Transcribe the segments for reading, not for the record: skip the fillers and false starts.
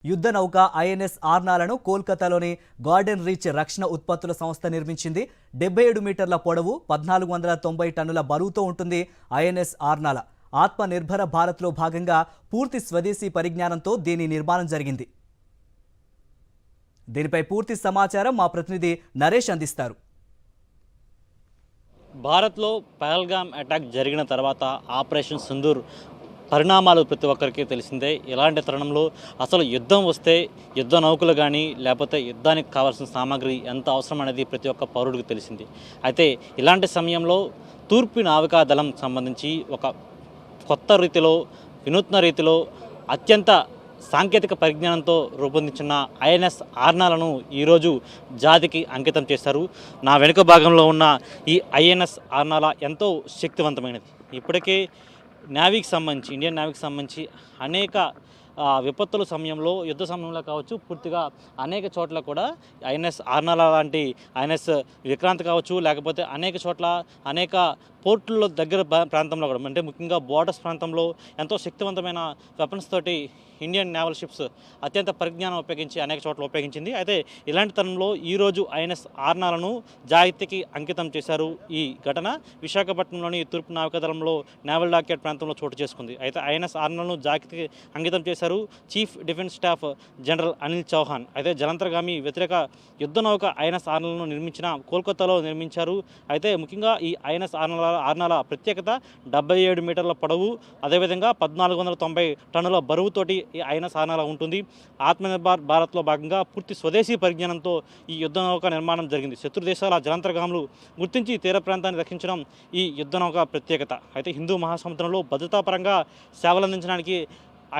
యుద్ధ నౌక ఐఎన్ఎస్ ఆర్నాలను కోల్కతాలోని గార్డెన్ రీచ్ రక్షణ ఉత్పత్తుల సంస్థ నిర్మించింది. 77 మీటర్ల పొడవు, 1490 టన్నుల బరువుతో ఉంటుంది ఐఎన్ఎస్ ఆర్నాల. ఆత్మ నిర్భర భారత్లో భాగంగా పూర్తి స్వదేశీ పరిజ్ఞానంతో దీని నిర్మాణం జరిగింది. దీనిపై పూర్తి సమాచారం మా ప్రతినిధి నరేష్ అందిస్తారు. భారత్లో పహల్గామ్ అటాక్ జరిగిన తర్వాత ఆపరేషన్ సింధూర్ పరిణామాలు ప్రతి ఒక్కరికి తెలిసిందే. ఇలాంటి తరుణంలో అసలు యుద్ధం వస్తే యుద్ధ నౌకలు కానీ లేకపోతే యుద్ధానికి కావాల్సిన సామాగ్రి ఎంత అవసరం అనేది ప్రతి ఒక్క పౌరుడికి తెలిసింది. అయితే ఇలాంటి సమయంలో తూర్పు నావికా దళం సంబంధించి ఒక కొత్త రీతిలో, వినూత్న రీతిలో, అత్యంత సాంకేతిక పరిజ్ఞానంతో రూపొందించిన ఐఎన్ఎస్ ఆర్నాలను ఈరోజు జాతికి అంకితం చేశారు. నా వెనుక భాగంలో ఉన్న ఈ ఐఎన్ఎస్ ఆర్నాల ఎంతో శక్తివంతమైనది. ఇప్పటికే నేవీకి సంబంధించి, ఇండియన్ నేవీకి సంబంధించి అనేక విపత్తుల సమయంలో, యుద్ధ సమయంలో కావచ్చు, పూర్తిగా అనేక చోట్ల కూడా ఐఎన్ఎస్ ఆర్నాల లాంటి ఐఎన్ఎస్ విక్రాంత్ కావచ్చు, లేకపోతే అనేక చోట్ల అనేక పోర్టుల దగ్గర ప్రాంతంలో కూడా, అంటే ముఖ్యంగా బోర్డర్స్ ప్రాంతంలో ఎంతో శక్తివంతమైన వెపన్స్ తోటి ఇండియన్ నేవల్ షిప్స్ అత్యంత పరిజ్ఞానం ఉపయోగించి అనేక చోట్ల ఉపయోగించింది. అయితే ఇలాంటి తరుణంలో ఈరోజు ఐఎన్ఎస్ ఆర్నాలను జాతికి అంకితం చేశారు. ఈ ఘటన విశాఖపట్నంలోని తూర్పు నావికాదళంలో నేవల్ డాక్యార్డ్ ప్రాంతంలో చోటు చేసుకుంది. అయితే ఐఎన్ఎస్ ఆర్నాలను జాతికి అంకితం చేశారు chief defence staff general Anil Chauhan. అయితే జలంతర్గామి వ్యతిరేక యుద్ధ నౌక ఐఎన్ఎస్ ఆర్నాలను నిర్మించిన కోల్కతాలో నిర్మించారు. అయితే ముఖ్యంగా ఈ ఐఎన్ఎస్ ఆర్నాల ప్రత్యేకత 77 మీటర్ల పొడవు, అదేవిధంగా 1490 టన్నుల బరువుతోటి ఈ ఐఎన్ఎస్ ఆర్నాల ఉంటుంది. ఆత్మనిర్భర్ భారత్లో భాగంగా పూర్తి స్వదేశీ పరిజ్ఞానంతో ఈ యుద్ధ నౌక నిర్మాణం జరిగింది. శత్రు దేశాల జలంతర్గాములు గుర్తించి తీర ప్రాంతాన్ని రక్షించడం ఈ యుద్ధ నౌక ప్రత్యేకత. అయితే హిందూ మహాసముద్రంలో భద్రతాపరంగా సేవలందించడానికి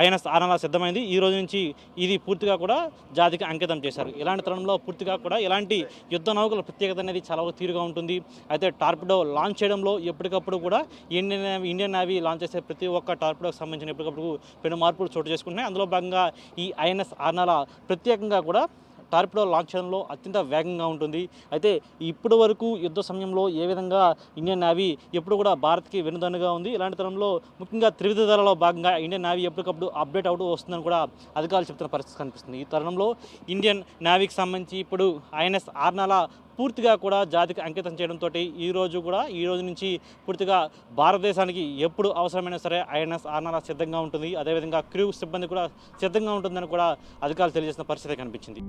ఐఎన్ఎస్ ఆర్నాల సిద్ధమైంది. ఈ రోజు నుంచి ఇది పూర్తిగా కూడా జాతికి అంకితం చేశారు. ఇలాంటి తరుణంలో పూర్తిగా కూడా ఇలాంటి యుద్ధ నౌకల ప్రత్యేకత అనేది చాలా తీరుగా ఉంటుంది. అయితే టార్పిడో లాంచ్ చేయడంలో ఎప్పటికప్పుడు కూడా ఇండియన్ నేవీ లాంచ్ చేసే ప్రతి ఒక్క టార్పిడోకి సంబంధించిన ఎప్పటికప్పుడు పెను మార్పులు చోటు చేసుకుంటున్నాయి. అందులో భాగంగా ఈ ఐఎన్ఎస్ ఆర్నాల ప్రత్యేకంగా కూడా టార్పిడో లాంచ్ చేయడంలో అత్యంత వేగంగా ఉంటుంది. అయితే ఇప్పటి వరకు యుద్ధ సమయంలో ఏ విధంగా ఇండియన్ నేవీ ఎప్పుడు కూడా భారత్కి వెనుదన్నుగా ఉంది. ఇలాంటి తరంలో ముఖ్యంగా త్రివిధ దళాలలో భాగంగా ఇండియన్ నేవీ ఎప్పటికప్పుడు అప్డేట్ అవుతూ వస్తుందని కూడా అధికారులు చెప్తున్న పరిస్థితి కనిపిస్తుంది. ఈ తరుణంలో ఇండియన్ నేవీకి సంబంధించి ఇప్పుడు ఐఎన్ఎస్ ఆర్నాల పూర్తిగా కూడా జాతికి అంకితం చేయడంతో ఈ రోజు నుంచి పూర్తిగా భారతదేశానికి ఎప్పుడు అవసరమైనా సరే ఐఎన్ఎస్ ఆర్నాల సిద్ధంగా ఉంటుంది. అదేవిధంగా క్రూ సిబ్బంది కూడా సిద్ధంగా ఉంటుందని కూడా అధికారులు తెలియజేసిన పరిస్థితి కనిపించింది.